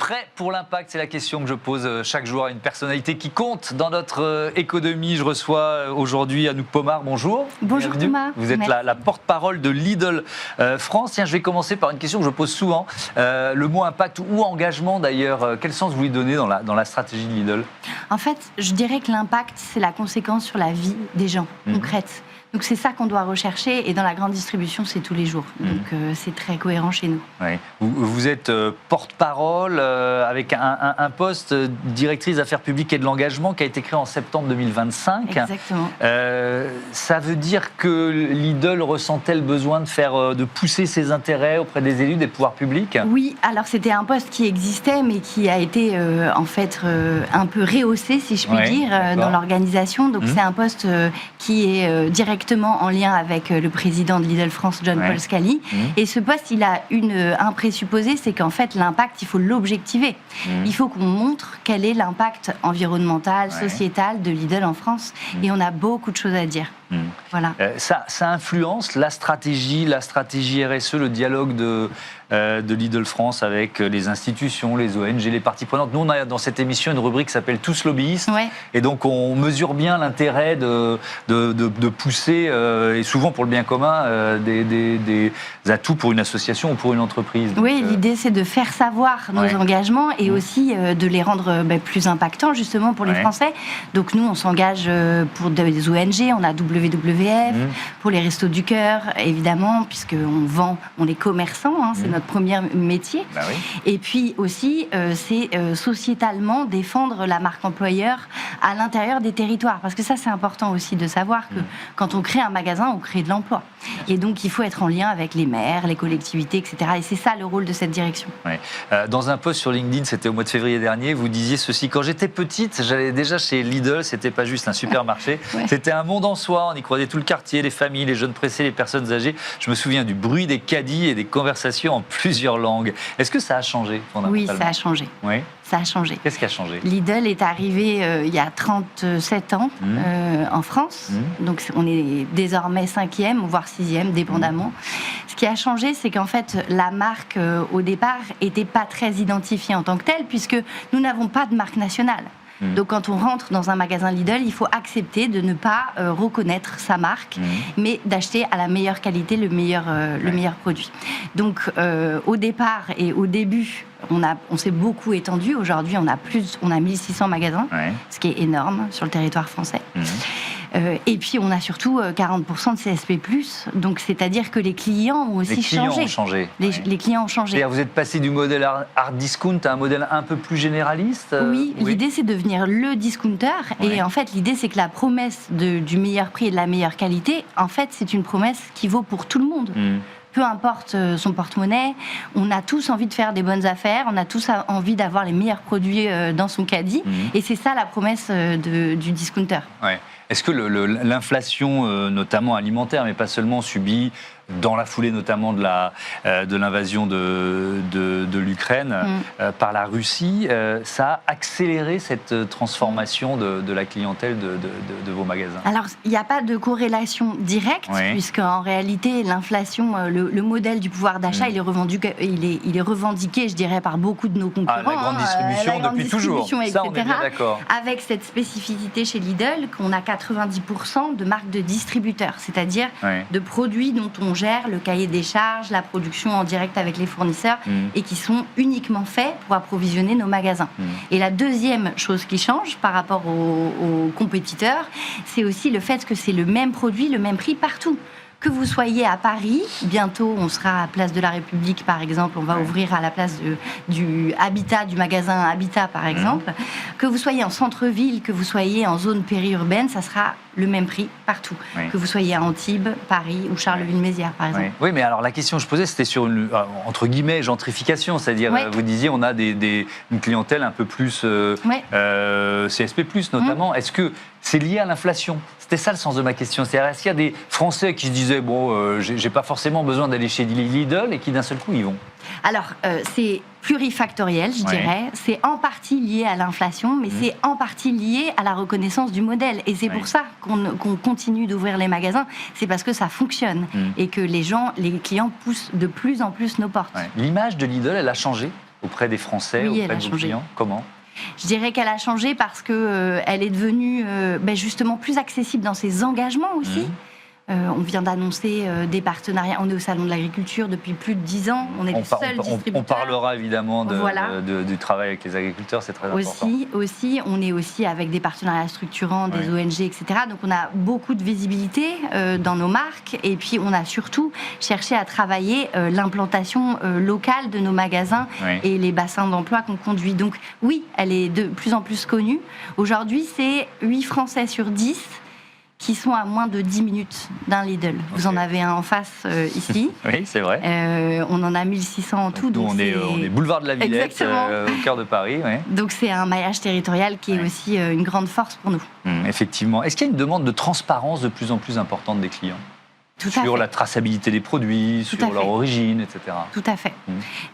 Prêt pour l'impact, c'est la question que je pose chaque jour à une personnalité qui compte dans notre économie. Je reçois aujourd'hui Anouk Pomar, bonjour. Bonjour bienvenue. Thomas. Vous êtes la porte-parole de Lidl France. Tiens, je vais commencer par une question que je pose souvent. Le mot impact ou engagement d'ailleurs, quel sens vous lui donnez dans la stratégie de Lidl? En fait, je dirais que l'impact, c'est la conséquence sur la vie des gens, concrète. Donc c'est ça qu'on doit rechercher, et dans la grande distribution, c'est tous les jours. Donc c'est très cohérent chez nous. Oui. Vous êtes porte-parole avec un poste directrice d'affaires publiques et de l'engagement qui a été créé en septembre 2025. Exactement. Ça veut dire que Lidl ressent-elle besoin de pousser ses intérêts auprès des élus, des pouvoirs publics? Oui, alors c'était un poste qui existait, mais qui a été en fait un peu rehaussé, si je puis dire, dans l'organisation. Donc c'est un poste qui est directement en lien avec le président de Lidl France, John-Paul Scali. Et ce poste, il a un présupposé, c'est qu'en fait, l'impact, il faut l'objectiver. Il faut qu'on montre quel est l'impact environnemental, sociétal de Lidl en France. Et on a beaucoup de choses à dire. Voilà. Ça influence la stratégie RSE, le dialogue de Lidl France avec les institutions, les ONG, les parties prenantes. Nous, on a dans cette émission une rubrique qui s'appelle Tous lobbyistes. Et donc, on mesure bien l'intérêt de pousser, et souvent pour le bien commun, des atouts pour une association ou pour une entreprise. Oui, l'idée, c'est de faire savoir nos engagements et aussi de les rendre plus impactants, justement, pour les Français. Donc, nous, on s'engage pour des ONG, on a WWF, pour les Restos du Cœur, évidemment, puisqu'on est commerçants, c'est notre premier métier. Et puis aussi, c'est sociétalement défendre la marque employeur à l'intérieur des territoires. Parce que ça, c'est important aussi de savoir que quand on crée un magasin, on crée de l'emploi. Et donc, il faut être en lien avec les maires, les collectivités, etc. Et c'est ça le rôle de cette direction. Dans un post sur LinkedIn, c'était au mois de février dernier, vous disiez ceci: quand j'étais petite, j'allais déjà chez Lidl, c'était pas juste un supermarché, c'était un monde en soi, on y croisait tout le quartier, les familles, les jeunes pressés, les personnes âgées. Je me souviens du bruit des caddies et des conversations en plusieurs langues. Est-ce que ça a changé fondamentalement? Oui, ça a changé. Ça a changé. Qu'est-ce qui a changé? Lidl est arrivé il y a 37 ans en France. Donc on est désormais 5e, voire 6e, dépendamment. Ce qui a changé, c'est qu'en fait, la marque, au départ, n'était pas très identifiée en tant que telle, puisque nous n'avons pas de marque nationale. Donc quand on rentre dans un magasin Lidl, il faut accepter de ne pas reconnaître sa marque, mais d'acheter à la meilleure qualité le meilleur produit. Donc au départ et au début, on s'est beaucoup étendu. Aujourd'hui, on a 1600 magasins, ce qui est énorme sur le territoire français. Et puis, on a surtout 40% de CSP+. Donc, c'est-à-dire que les clients ont aussi changé. Les clients ont changé. C'est-à-dire, vous êtes passé du modèle hard discount à un modèle un peu plus généraliste? Oui, l'idée, c'est de devenir le discounter. Et en fait, l'idée, c'est que la promesse du meilleur prix et de la meilleure qualité, en fait, c'est une promesse qui vaut pour tout le monde. Peu importe son porte-monnaie, on a tous envie de faire des bonnes affaires, on a tous envie d'avoir les meilleurs produits dans son caddie. Et c'est ça la promesse du discounter. Est-ce que l'inflation, notamment alimentaire, mais pas seulement, subie dans la foulée notamment de l'invasion de l'Ukraine par la Russie, ça a accéléré cette transformation de la clientèle de vos magasins? Alors, il n'y a pas de corrélation directe, puisqu'en réalité, l'inflation, le modèle du pouvoir d'achat, il est revendiqué, je dirais, par beaucoup de nos concurrents. La grande distribution, depuis toujours. Etc., ça, on est bien d'accord. Avec cette spécificité chez Lidl, qu'on a 90% de marques de distributeurs, c'est-à-dire de produits dont on gère le cahier des charges, la production en direct avec les fournisseurs et qui sont uniquement faits pour approvisionner nos magasins. Et la deuxième chose qui change par rapport aux compétiteurs, c'est aussi le fait que c'est le même produit, le même prix partout. Que vous soyez à Paris, bientôt on sera à Place de la République par exemple, on va ouvrir à la place du Habitat, du magasin Habitat par exemple, que vous soyez en centre-ville, que vous soyez en zone périurbaine, ça sera le même prix partout, que vous soyez à Antibes, Paris ou Charleville-Mézières par exemple. Oui, mais alors la question que je posais, c'était sur une, entre guillemets, gentrification, c'est-à-dire, vous disiez, on a une clientèle un peu plus CSP+, notamment. Est-ce que c'est lié à l'inflation? C'était ça le sens de ma question. C'est-à-dire, est-ce qu'il y a des Français qui se disaient, j'ai pas forcément besoin d'aller chez Lidl, et qui d'un seul coup y vont? Alors, c'est plurifactoriel, je dirais. C'est en partie lié à l'inflation, mais c'est en partie lié à la reconnaissance du modèle. Et c'est pour ça qu'on continue d'ouvrir les magasins. C'est parce que ça fonctionne et que les clients poussent de plus en plus nos portes. L'image de Lidl, elle a changé auprès des Français, oui, auprès de vos clients? Comment? Je dirais qu'elle a changé parce qu'elle est devenue justement plus accessible dans ses engagements aussi. On vient d'annoncer des partenariats. On est au Salon de l'Agriculture depuis plus de 10 ans. On est le seul distributeur. On parlera évidemment du travail avec les agriculteurs, c'est très important. Aussi, on est aussi avec des partenariats structurants, des ONG, etc. Donc on a beaucoup de visibilité dans nos marques. Et puis on a surtout cherché à travailler l'implantation locale de nos magasins et les bassins d'emploi qu'on conduit. Donc oui, elle est de plus en plus connue. Aujourd'hui, c'est 8 Français sur 10 qui sont à moins de 10 minutes d'un Lidl. Vous en avez un en face ici. Oui, c'est vrai. On en a 1600 en tout. Donc on est boulevard de la Villette, au cœur de Paris. Ouais. Donc c'est un maillage territorial qui est aussi une grande force pour nous. Effectivement. Est-ce qu'il y a une demande de transparence de plus en plus importante des clients ? Sur la traçabilité des produits, sur leur origine, etc. Tout à fait.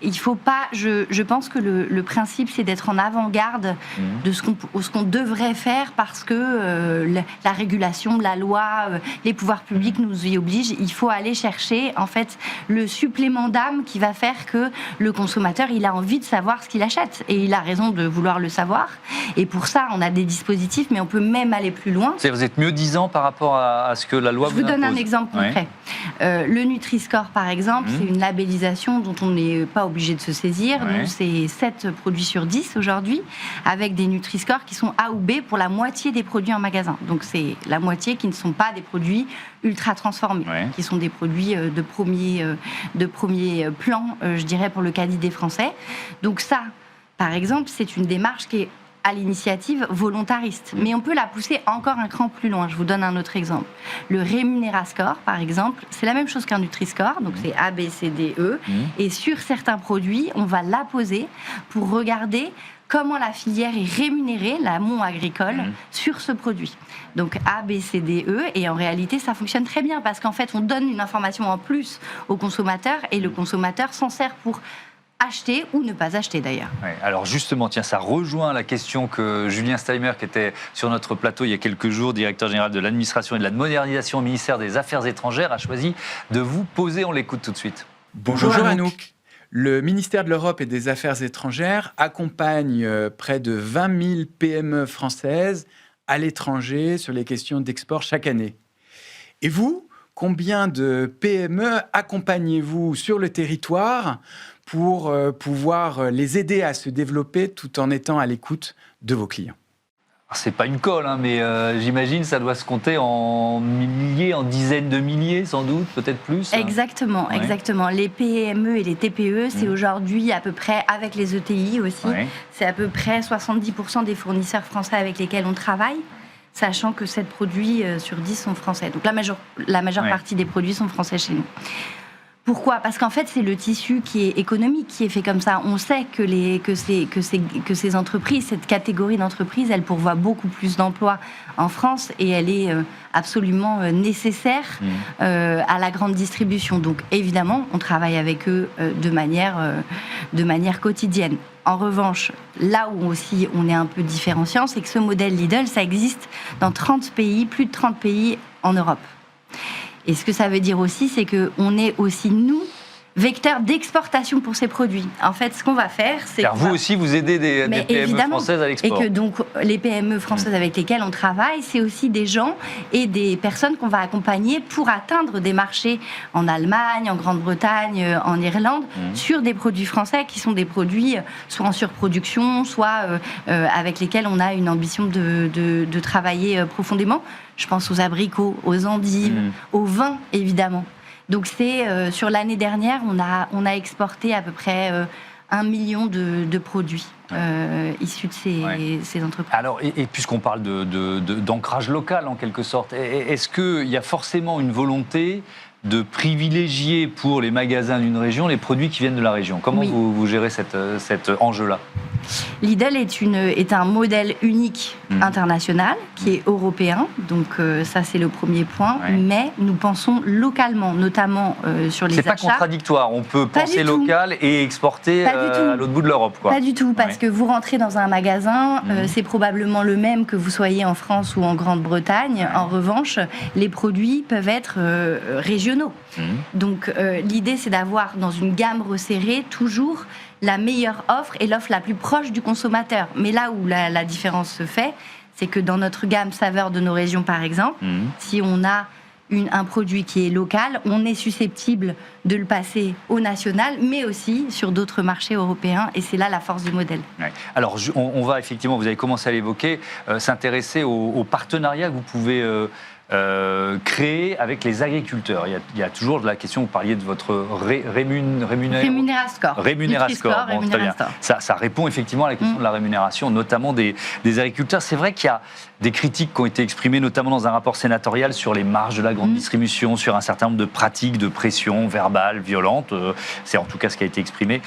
Il faut pas. Je pense que le principe, c'est d'être en avant-garde de ce qu'on devrait faire parce que la régulation, la loi, les pouvoirs publics nous y obligent. Il faut aller chercher en fait le supplément d'âme qui va faire que le consommateur, il a envie de savoir ce qu'il achète et il a raison de vouloir le savoir. Et pour ça, on a des dispositifs, mais on peut même aller plus loin. Vous êtes mieux disant par rapport à ce que la loi vous impose. Je vous donne un exemple concret. Le Nutri-Score, par exemple, c'est une labellisation dont on n'est pas obligé de se saisir. Nous, c'est 7 produits sur 10 aujourd'hui, avec des Nutri-Scores qui sont A ou B pour la moitié des produits en magasin. Donc, c'est la moitié qui ne sont pas des produits ultra transformés, qui sont des produits de premier plan, je dirais, pour le caddie des Français. Donc ça, par exemple, c'est une démarche qui est à l'initiative volontariste. Mais on peut la pousser encore un cran plus loin. Je vous donne un autre exemple. Le Rémunérascore, par exemple, c'est la même chose qu'un Nutri-Score, donc c'est A, B, C, D, E. Et sur certains produits, on va la poser pour regarder comment la filière est rémunérée, l'amont agricole, sur ce produit. Donc A, B, C, D, E, et en réalité, ça fonctionne très bien parce qu'en fait, on donne une information en plus au consommateur et le consommateur s'en sert pour acheter ou ne pas acheter d'ailleurs. Alors justement, tiens, ça rejoint la question que Julien Steimer, qui était sur notre plateau il y a quelques jours, directeur général de l'administration et de la modernisation au ministère des Affaires étrangères, a choisi de vous poser. On l'écoute tout de suite. Bonjour Anouk. Le ministère de l'Europe et des Affaires étrangères accompagne près de 20 000 PME françaises à l'étranger sur les questions d'export chaque année. Et vous, combien de PME accompagnez-vous sur le territoire pour pouvoir les aider à se développer tout en étant à l'écoute de vos clients? C'est pas une colle, mais j'imagine ça doit se compter en milliers, en dizaines de milliers sans doute, peut-être plus. Exactement, exactement. Les PME et les TPE, c'est aujourd'hui à peu près, avec les ETI aussi, c'est à peu près 70% des fournisseurs français avec lesquels on travaille, sachant que 7 produits sur 10 sont français. Donc la majeure partie des produits sont français chez nous. Pourquoi ? Parce qu'en fait, c'est le tissu qui est économique qui est fait comme ça. On sait que ces entreprises, cette catégorie d'entreprises, elle pourvoit beaucoup plus d'emplois en France et elle est absolument nécessaire à la grande distribution. Donc, évidemment, on travaille avec eux de manière quotidienne. En revanche, là où aussi on est un peu différenciant, c'est que ce modèle Lidl, ça existe dans 30 pays, plus de 30 pays en Europe. Et ce que ça veut dire aussi, c'est qu'on est aussi, nous, vecteurs d'exportation pour ces produits. En fait, ce qu'on va faire, c'est... Car vous aussi, vous aidez des PME françaises à l'export. Et que donc, les PME françaises avec lesquelles on travaille, c'est aussi des gens et des personnes qu'on va accompagner pour atteindre des marchés en Allemagne, en Grande-Bretagne, en Irlande, sur des produits français qui sont des produits soit en surproduction, soit avec lesquels on a une ambition de travailler profondément. Je pense aux abricots, aux endives, aux vins, évidemment. Donc c'est sur l'année dernière, on a exporté à peu près 1 million de produits issus de ces entreprises. Alors, et puisqu'on parle d'ancrage local en quelque sorte, est-ce qu'il y a forcément une volonté de privilégier pour les magasins d'une région les produits qui viennent de la région? Comment vous gérez cet enjeu-là? Lidl est un modèle unique international qui est européen, donc ça c'est le premier point, mais nous pensons localement, notamment sur les achats. C'est pas contradictoire, on peut penser local et exporter à l'autre bout de l'Europe, quoi. Pas du tout, parce que vous rentrez dans un magasin, c'est probablement le même que vous soyez en France ou en Grande-Bretagne. En revanche, les produits peuvent être régionaux. Donc l'idée, c'est d'avoir dans une gamme resserrée toujours la meilleure offre et l'offre la plus proche du consommateur. Mais là où la différence se fait, c'est que dans notre gamme saveurs de nos régions, par exemple, si on a un produit qui est local, on est susceptible de le passer au national, mais aussi sur d'autres marchés européens, et c'est là la force du modèle. Ouais. Alors, on va effectivement, vous avez commencé à l'évoquer, s'intéresser aux partenariats que vous pouvez créer avec les agriculteurs. Il y a toujours la question, vous parliez de votre Rémunérascore. Rémunérascore, bon, très bien. Ça répond effectivement à la question de la rémunération, notamment des agriculteurs. C'est vrai qu'il y a des critiques qui ont été exprimées, notamment dans un rapport sénatorial, sur les marges de la grande distribution, sur un certain nombre de pratiques de pression verbale, violente. C'est en tout cas ce qui a été exprimé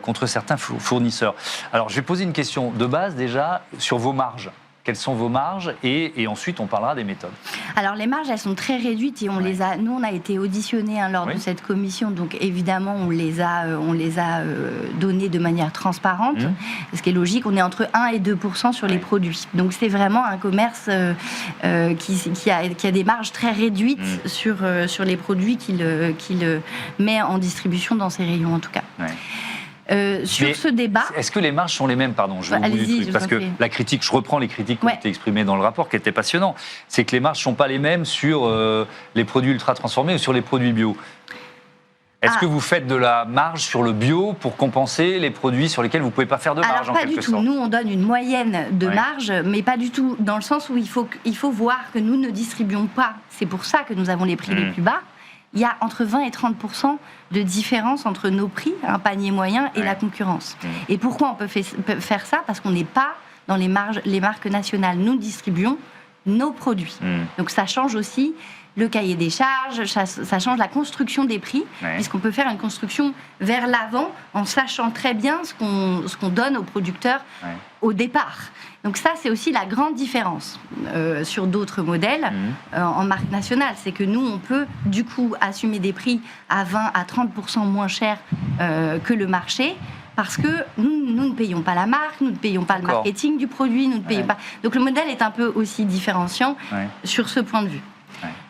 contre certains fournisseurs. Alors, je vais poser une question de base déjà sur vos marges. Quelles sont vos marges et ensuite on parlera des méthodes. Alors les marges, elles sont très réduites et nous on a été auditionnés lors de cette commission, donc évidemment on les a données de manière transparente, ce qui est logique. On est entre 1 et 2% sur les produits, donc c'est vraiment un commerce qui a des marges très réduites sur les produits qu'il met en distribution dans ses rayons en tout cas. Sur ce débat... Est-ce que les marges sont les mêmes, pardon, je vais au bout du truc, parce que la critique, je reprends les critiques qui ont été exprimées dans le rapport, qui étaient passionnants, c'est que les marges ne sont pas les mêmes sur les produits ultra transformés ou sur les produits bio. Est-ce que vous faites de la marge sur le bio pour compenser les produits sur lesquels vous ne pouvez pas faire de marge, en quelque sorte ? Pas du tout. Nous, on donne une moyenne de marge, mais pas du tout dans le sens où il faut voir que nous ne distribuons pas. C'est pour ça que nous avons les prix les plus bas. Il y a entre 20 et 30% de différence entre nos prix, un panier moyen, et la concurrence. Et pourquoi on peut faire ça ? Parce qu'on n'est pas dans les marques nationales. Nous distribuons nos produits. Donc ça change aussi le cahier des charges, ça change la construction des prix, puisqu'on peut faire une construction vers l'avant en sachant très bien ce qu'on donne aux producteurs au départ. Donc ça, c'est aussi la grande différence sur d'autres modèles en marque nationale. C'est que nous, on peut du coup assumer des prix à 20 à 30% moins chers que le marché, parce que nous ne payons pas la marque, nous ne payons pas le marketing du produit, nous ne payons pas... Donc le modèle est un peu aussi différenciant sur ce point de vue.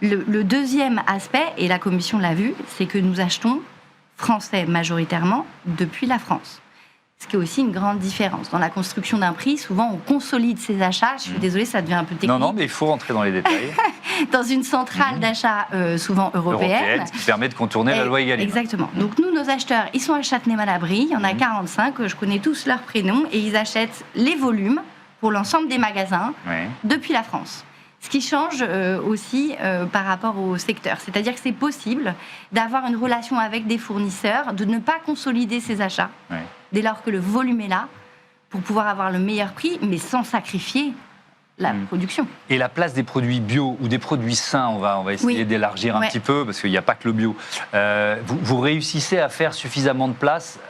Le deuxième aspect, et la Commission l'a vu, c'est que nous achetons français majoritairement depuis la France. Ce qui est aussi une grande différence. Dans la construction d'un prix, souvent on consolide ses achats. Je suis désolée, ça devient un peu technique. Non, mais il faut rentrer dans les détails. Dans une centrale d'achat souvent européenne. Qui permet de contourner la loi Egalim. Exactement. Donc nous, nos acheteurs, ils sont à Châtenay-Malabry. Il y en a 45, je connais tous leurs prénoms. Et ils achètent les volumes pour l'ensemble des magasins depuis la France. Ce qui change aussi par rapport au secteur. C'est-à-dire que c'est possible d'avoir une relation avec des fournisseurs, de ne pas consolider ses achats, dès lors que le volume est là, pour pouvoir avoir le meilleur prix, mais sans sacrifier la production. Et la place des produits bio ou des produits sains, on va essayer d'élargir un petit peu, parce qu'il n'y a pas que le bio. Vous réussissez à faire suffisamment de place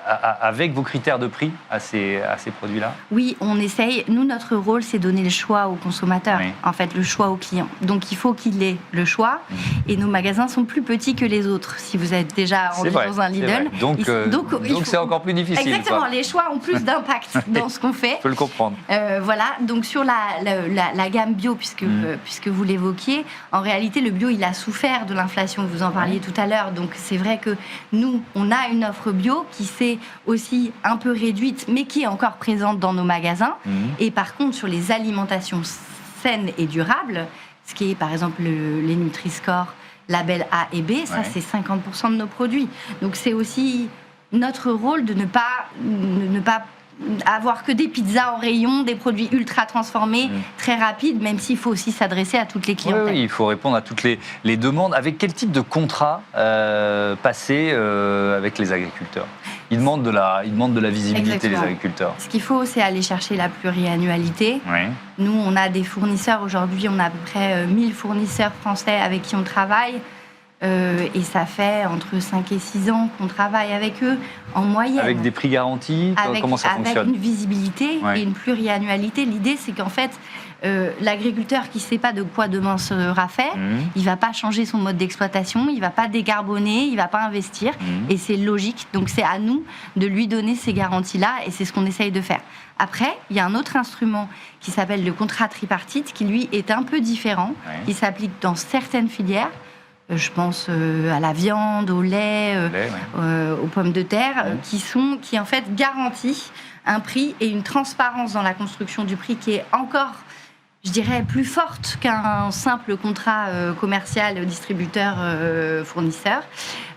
avec vos critères de prix à ces produits-là ? Oui, on essaye. Nous, notre rôle, c'est donner le choix au consommateur, en fait, le choix au client. Donc, il faut qu'il ait le choix. Et nos magasins sont plus petits que les autres. Si vous êtes déjà dans un Lidl. Donc c'est encore plus difficile. Exactement. Les choix ont plus d'impact dans ce qu'on fait. Je peux le comprendre. Voilà. Donc, sur la gamme bio, puisque vous l'évoquiez, en réalité, le bio, il a souffert de l'inflation, vous en parliez tout à l'heure. Donc, c'est vrai que nous, on a une offre bio qui s'est aussi un peu réduite, mais qui est encore présente dans nos magasins. Et par contre, sur les alimentations saines et durables, ce qui est, par exemple, les Nutri-Score, label A et B, ça, c'est 50% de nos produits. Donc, c'est aussi notre rôle de ne pas avoir que des pizzas en rayon, des produits ultra transformés, très rapides, même s'il faut aussi s'adresser à toutes les clientèles. Oui, il faut répondre à toutes les demandes. Avec quel type de contrat passer avec les agriculteurs ? Ils demandent de la visibilité, Exactement. Les agriculteurs. Ce qu'il faut, c'est aller chercher la pluriannualité. Nous, on a des fournisseurs. Aujourd'hui, on a à peu près 1000 fournisseurs français avec qui on travaille. Et ça fait entre 5 et 6 ans qu'on travaille avec eux, en moyenne. Avec des prix garantis, comment ça fonctionne ? Avec une visibilité et une pluriannualité. L'idée, c'est qu'en fait, l'agriculteur qui ne sait pas de quoi demain sera fait, il ne va pas changer son mode d'exploitation, il ne va pas décarboner, il ne va pas investir. Et c'est logique. Donc, c'est à nous de lui donner ces garanties-là, et c'est ce qu'on essaye de faire. Après, il y a un autre instrument qui s'appelle le contrat tripartite, qui, lui, est un peu différent, qui s'applique dans certaines filières, je pense à la viande, au lait, aux pommes de terre, qui en fait garantit un prix et une transparence dans la construction du prix qui est encore, je dirais, plus forte qu'un simple contrat commercial distributeur-fournisseur.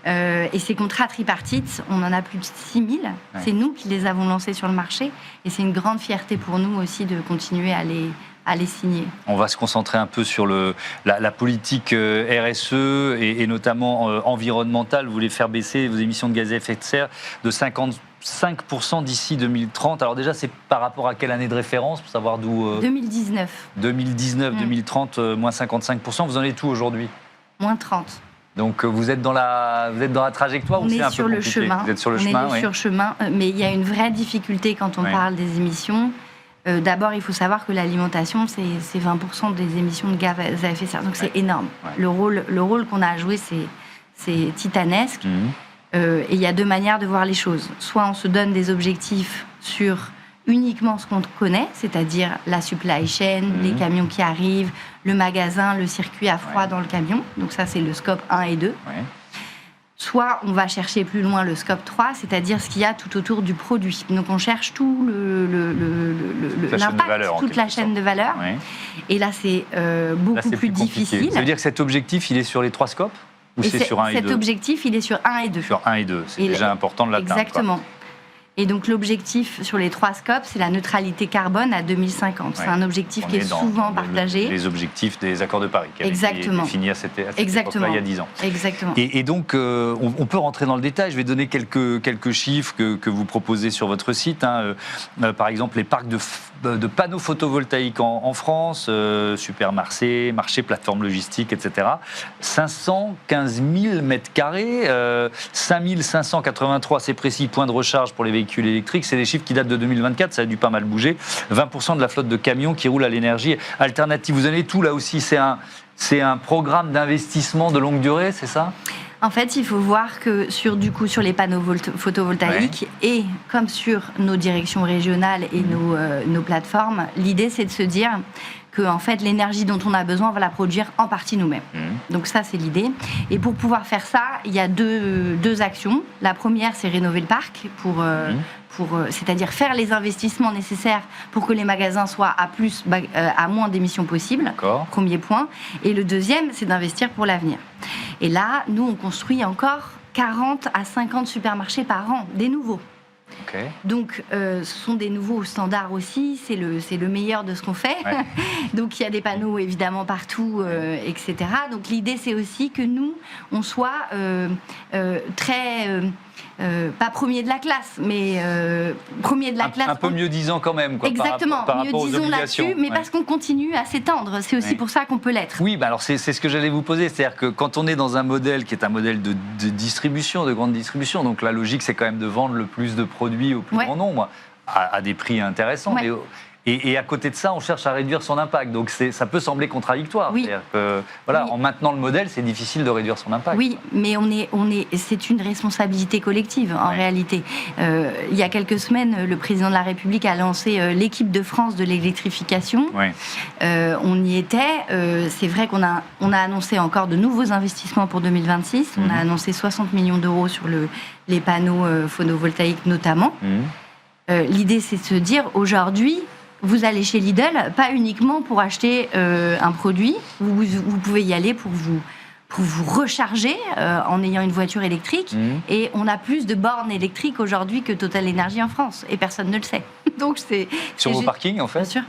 Et ces contrats tripartites, on en a plus de 6000. C'est nous qui les avons lancés sur le marché. Et c'est une grande fierté pour nous aussi de continuer à les signer. On va se concentrer un peu sur la politique RSE et notamment environnementale. Vous voulez faire baisser vos émissions de gaz à effet de serre de 55% d'ici 2030. Alors déjà, c'est par rapport à quelle année de référence pour savoir d'où 2019. 2030, moins 55%. Vous en êtes où aujourd'hui? Moins 30. Donc vous êtes dans la trajectoire ou c'est un peu compliqué? Vous êtes sur le chemin. On est sur le chemin, mais il y a une vraie difficulté quand on parle des émissions. D'abord, il faut savoir que l'alimentation, c'est 20% des émissions de gaz à effet de serre. Donc c'est énorme. Le rôle qu'on a à jouer, c'est titanesque. Et il y a deux manières de voir les choses. Soit on se donne des objectifs sur uniquement ce qu'on connaît, c'est-à-dire la supply chain, les camions qui arrivent, le magasin, le circuit à froid dans le camion. Donc ça, c'est le scope 1 et 2. Soit on va chercher plus loin le scope 3, c'est-à-dire ce qu'il y a tout autour du produit. Donc on cherche tout l'impact, toute la chaîne de valeur. Et là, c'est beaucoup plus difficile. Ça veut dire que cet objectif, il est sur les 3 scopes ou c'est sur 1 et 2? Cet objectif, il est sur 1 et 2. Sur 1 et 2, c'est déjà important de l'atteindre. Exactement. Et donc l'objectif sur les 3 scopes, c'est la neutralité carbone à 2050. C'est un objectif qui est souvent partagé. Les objectifs des accords de Paris, qui avaient été définis à cette époque-là, il y a 10 ans. Exactement. Et donc, on peut rentrer dans le détail. Je vais donner quelques chiffres que vous proposez sur votre site. Par exemple, les parcs de panneaux photovoltaïques en France, supermarchés, marchés, plateformes logistiques, etc. 515 000 mètres carrés, 5 583, c'est précis, points de recharge pour les véhicules électriques. C'est des chiffres qui datent de 2024, ça a dû pas mal bouger. 20% de la flotte de camions qui roulent à l'énergie alternative. Vous avez tout là aussi, c'est un programme d'investissement de longue durée, c'est ça ? En fait, il faut voir que sur les panneaux photovoltaïques et comme sur nos directions régionales et nos plateformes, l'idée c'est de se dire que en fait, l'énergie dont on a besoin, on va la produire en partie nous-mêmes. Donc ça, c'est l'idée. Et pour pouvoir faire ça, il y a deux actions. La première, c'est rénover le parc c'est-à-dire faire les investissements nécessaires pour que les magasins soient à moins d'émissions possibles. Premier point. Et le deuxième, c'est d'investir pour l'avenir. Et là, nous, on construit encore 40 à 50 supermarchés par an, des nouveaux. Donc, ce sont des nouveaux standards aussi, c'est le meilleur de ce qu'on fait. Donc, il y a des panneaux évidemment partout, etc. Donc, l'idée, c'est aussi que nous, on soit très... pas premier de la classe, mais premier de la classe. Un peu mieux disant quand même. Exactement, par rapport mieux disons là-dessus, mais parce qu'on continue à s'étendre. C'est aussi pour ça qu'on peut l'être. Oui, bah alors c'est ce que j'allais vous poser. C'est-à-dire que quand on est dans un modèle qui est un modèle de distribution, de grande distribution, donc la logique, c'est quand même de vendre le plus de produits au plus grand nombre, à des prix intéressants. Mais, et à côté de ça, on cherche à réduire son impact. Donc ça peut sembler contradictoire. C'est-à-dire que, en maintenant le modèle, c'est difficile de réduire son impact. Oui, mais c'est une responsabilité collective en réalité. Il y a quelques semaines, le président de la République a lancé l'équipe de France de l'électrification. On y était. C'est vrai qu'on a annoncé encore de nouveaux investissements pour 2026. On a annoncé 60 millions d'euros sur les panneaux photovoltaïques notamment. L'idée, c'est de se dire aujourd'hui, vous allez chez Lidl, pas uniquement pour acheter un produit, vous pouvez y aller pour vous recharger en ayant une voiture électrique. Et on a plus de bornes électriques aujourd'hui que Total Énergie en France, et personne ne le sait. Donc sur vos parkings, en fait. Bien sûr.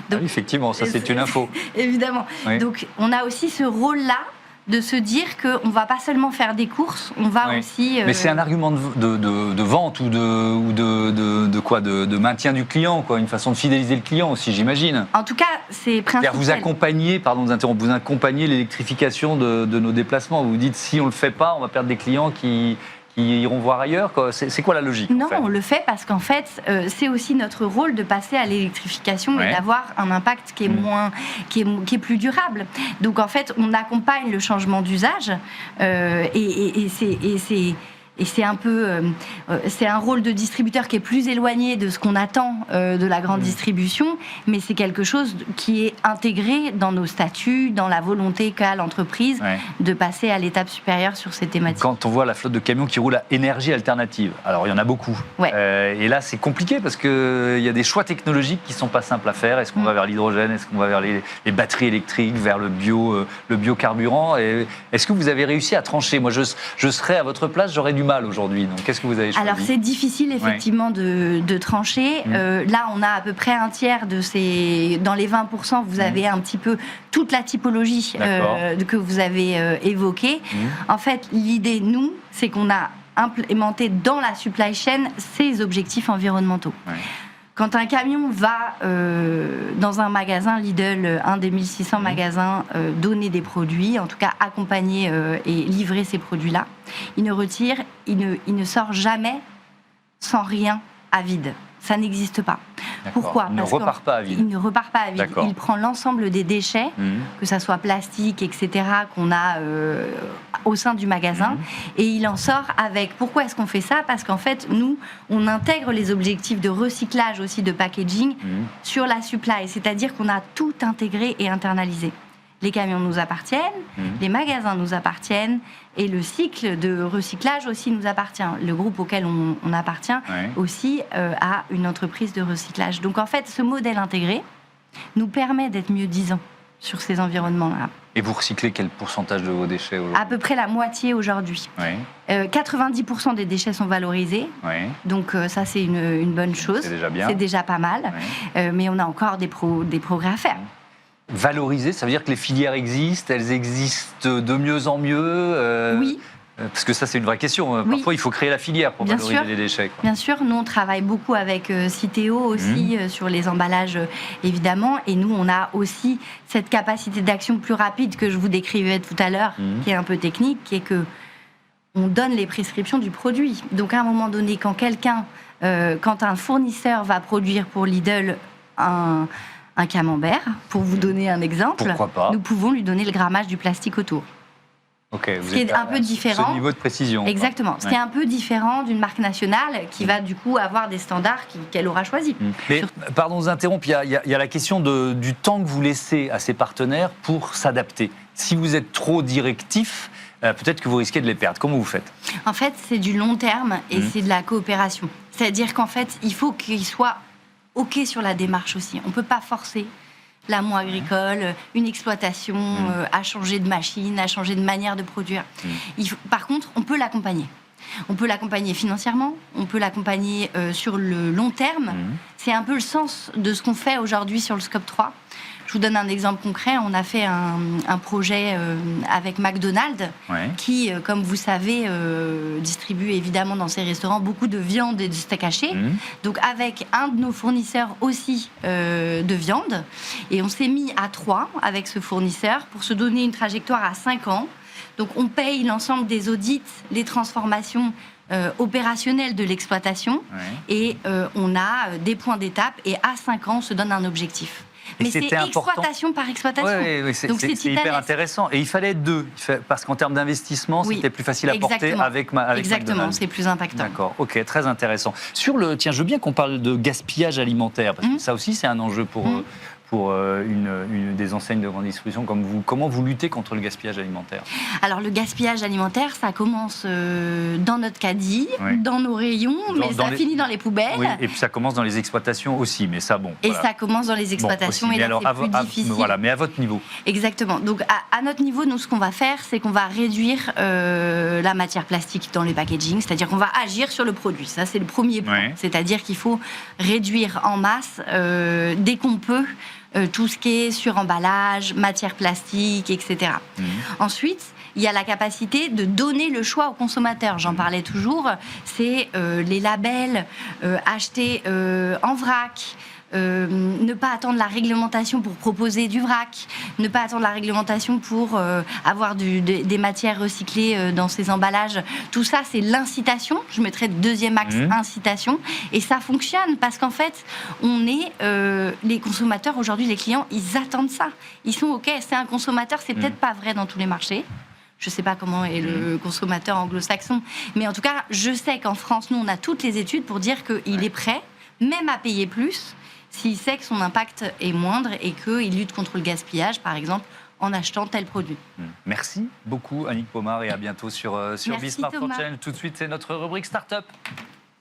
Donc, effectivement, ça c'est une info. Évidemment. Donc on a aussi ce rôle-là de se dire qu'on ne va pas seulement faire des courses, on va aussi... Mais c'est un argument de vente ou de maintien du client, une façon de fidéliser le client aussi, j'imagine. En tout cas, c'est principal. Vous accompagnez, vous accompagnez l'électrification de nos déplacements. Vous dites, si on ne le fait pas, on va perdre des clients qui iront voir ailleurs. C'est quoi la logique? Non, on le fait parce qu'en fait, c'est aussi notre rôle de passer à l'électrification et d'avoir un impact qui est plus durable. Donc en fait, on accompagne le changement d'usage et et c'est un peu, c'est un rôle de distributeur qui est plus éloigné de ce qu'on attend de la grande distribution, mais c'est quelque chose qui est intégré dans nos statuts, dans la volonté qu'a l'entreprise de passer à l'étape supérieure sur ces thématiques. Quand on voit la flotte de camions qui roule à énergie alternative, alors il y en a beaucoup, et là c'est compliqué parce qu'il y a des choix technologiques qui ne sont pas simples à faire. Est-ce qu'on va vers l'hydrogène, est-ce qu'on va vers les batteries électriques, vers le biocarburant, et est-ce que vous avez réussi à trancher? Moi je serais à votre place, j'aurais du mal aujourd'hui. Donc, qu'est-ce que vous avez choisi? Alors, c'est difficile, effectivement, de trancher. Là, on a à peu près un tiers de ces... Dans les 20%, vous avez un petit peu toute la typologie que vous avez évoquée. En fait, l'idée, nous, c'est qu'on a implémenté dans la supply chain ces objectifs environnementaux. Quand un camion va dans un magasin Lidl, un des 1600 magasins, donner des produits, en tout cas accompagner et livrer ces produits-là, il ne sort jamais sans rien à vide. Ça n'existe pas. Pourquoi? Il ne repart pas à vide. Il ne repart pas à vide. Il prend l'ensemble des déchets, que ça soit plastique, etc., qu'on a au sein du magasin, et il en sort avec. Pourquoi est-ce qu'on fait ça? Parce qu'en fait, nous, on intègre les objectifs de recyclage aussi, de packaging, sur la supply. C'est-à-dire qu'on a tout intégré et internalisé. Les camions nous appartiennent, les magasins nous appartiennent, et le cycle de recyclage aussi nous appartient. Le groupe auquel on appartient aussi a une entreprise de recyclage. Donc en fait, ce modèle intégré nous permet d'être mieux disant sur ces environnements-là. Et vous recyclez quel pourcentage de vos déchets aujourd'hui? À peu près la moitié aujourd'hui. 90% des déchets sont valorisés, donc ça c'est une bonne chose. C'est déjà bien. C'est déjà pas mal, mais on a encore des progrès à faire. Valoriser, ça veut dire que les filières existent, elles existent de mieux en mieux Oui. Parce que ça, c'est une vraie question. Parfois, il faut créer la filière pour valoriser les déchets. Bien sûr, nous, on travaille beaucoup avec Citeo aussi sur les emballages, évidemment. Et nous, on a aussi cette capacité d'action plus rapide que je vous décrivais tout à l'heure, qui est un peu technique, qui est que on donne les prescriptions du produit. Donc, à un moment donné, quand un fournisseur va produire pour Lidl un camembert, pour vous donner un exemple, nous pouvons lui donner le grammage du plastique autour. Ce qui est un peu différent. Ce niveau de précision. Exactement. Ce qui est un peu différent d'une marque nationale qui va du coup avoir des standards qu'elle aura choisis. Mais, pardon de vous interrompre, il y a la question du temps que vous laissez à ces partenaires pour s'adapter. Si vous êtes trop directif, peut-être que vous risquez de les perdre. Comment vous faites? En fait, c'est du long terme et c'est de la coopération. C'est-à-dire qu'en fait, il faut qu'ils soient OK sur la démarche aussi. On ne peut pas forcer l'amont agricole, une exploitation à changer de machine, à changer de manière de produire. Par contre, on peut l'accompagner. On peut l'accompagner financièrement, on peut l'accompagner sur le long terme. C'est un peu le sens de ce qu'on fait aujourd'hui sur le Scope 3. Je vous donne un exemple concret. On a fait un projet avec McDonald's qui, comme vous savez, distribue évidemment dans ses restaurants beaucoup de viande et de steak haché. Donc avec un de nos fournisseurs aussi de viande. Et on s'est mis à 3 avec ce fournisseur pour se donner une trajectoire à 5 ans. Donc on paye l'ensemble des audits, les transformations opérationnelles de l'exploitation. Et on a des points d'étape. Et à 5 ans, on se donne un objectif. Mais c'est exploitation par exploitation. Oui, c'est hyper intéressant. Et il fallait être deux, parce qu'en termes d'investissement, c'était plus facile à porter avec Exactement, c'est plus impactant. D'accord, ok, très intéressant. Tiens, je veux bien qu'on parle de gaspillage alimentaire, parce que ça aussi, c'est un enjeu pour une des enseignes de grande distribution comme vous. Comment vous luttez contre le gaspillage alimentaire? Alors, le gaspillage alimentaire, ça commence dans notre caddie, dans nos rayons, mais ça finit dans les poubelles. Oui, et puis ça commence dans les exploitations aussi, mais ça, bon. Et ça commence dans les exploitations, et là, c'est plus difficile. Voilà, mais à votre niveau. Exactement. Donc, à notre niveau, nous, ce qu'on va faire, c'est qu'on va réduire la matière plastique dans les packaging, c'est-à-dire qu'on va agir sur le produit. Ça, c'est le premier point. C'est-à-dire qu'il faut réduire en masse, dès qu'on peut, tout ce qui est sur-emballage, matière plastique, etc. Ensuite, il y a la capacité de donner le choix aux consommateurs. J'en parlais toujours, c'est les labels achetés en vrac, ne pas attendre la réglementation pour proposer du vrac, ne pas attendre la réglementation pour avoir des matières recyclées dans ces emballages. Tout ça, c'est l'incitation. Je mettrais deuxième axe, incitation. Et ça fonctionne parce qu'en fait, les consommateurs aujourd'hui, les clients, ils attendent ça. Ils sont OK, c'est un consommateur, c'est peut-être pas vrai dans tous les marchés. Je ne sais pas comment est le consommateur anglo-saxon, mais en tout cas, je sais qu'en France, nous, on a toutes les études pour dire qu'il est prêt, même à payer plus, s'il sait que son impact est moindre et qu'il lutte contre le gaspillage, par exemple, en achetant tel produit. Merci beaucoup, Annick Pomard, et à bientôt sur Bismart for Change. Tout de suite, c'est notre rubrique Startup.